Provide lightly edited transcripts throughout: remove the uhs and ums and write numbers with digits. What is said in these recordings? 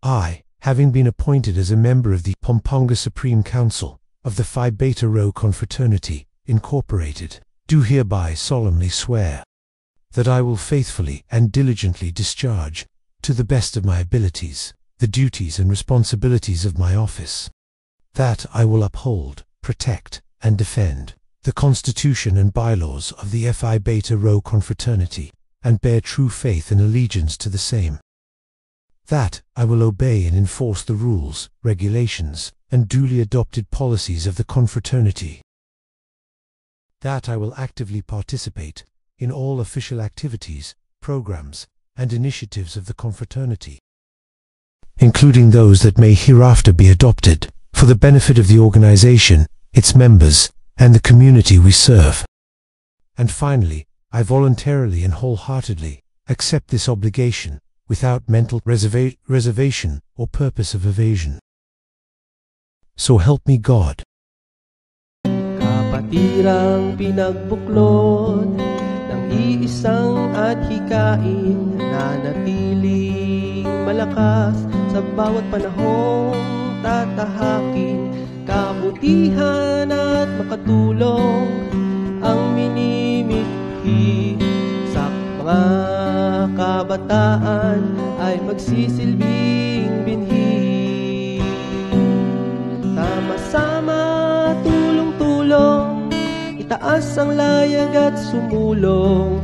I, having been appointed as a member of the Pampanga Supreme Council of the Phi Beta Rho Confraternity, Incorporated, do hereby solemnly swear that I will faithfully and diligently discharge, to the best of my abilities, the duties and responsibilities of my office. That I will uphold, protect, and defend the Constitution and bylaws of the Phi Beta Rho Confraternity, and bear true faith and allegiance to the same. That I will obey and enforce the rules, regulations, and duly adopted policies of the confraternity. That I will actively participate in all official activities, programs, and initiatives of the confraternity, including those that may hereafter be adopted for the benefit of the organization, its members, and the community we serve. And finally, I voluntarily and wholeheartedly accept this obligation without mental reservation or purpose of evasion. So help me God. Kapatirang pinagbuklod ng iisang adhikain na nanatiling malakas sa bawat panahong tatahakin, kabutihan at makatulong ang minimithi sa mga kabataan ay magsisilbing binhi. Sama-sama, tulong-tulong, itaas ang layag at sumulong,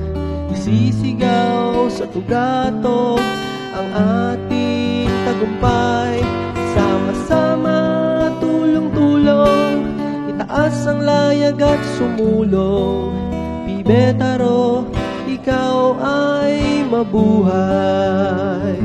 isisigaw sa tugatog ang ating tagumpay. Sama-sama, tulong-tulong, itaas ang layag at sumulong, Phi Beta Rho, ikaw ay mabuhay.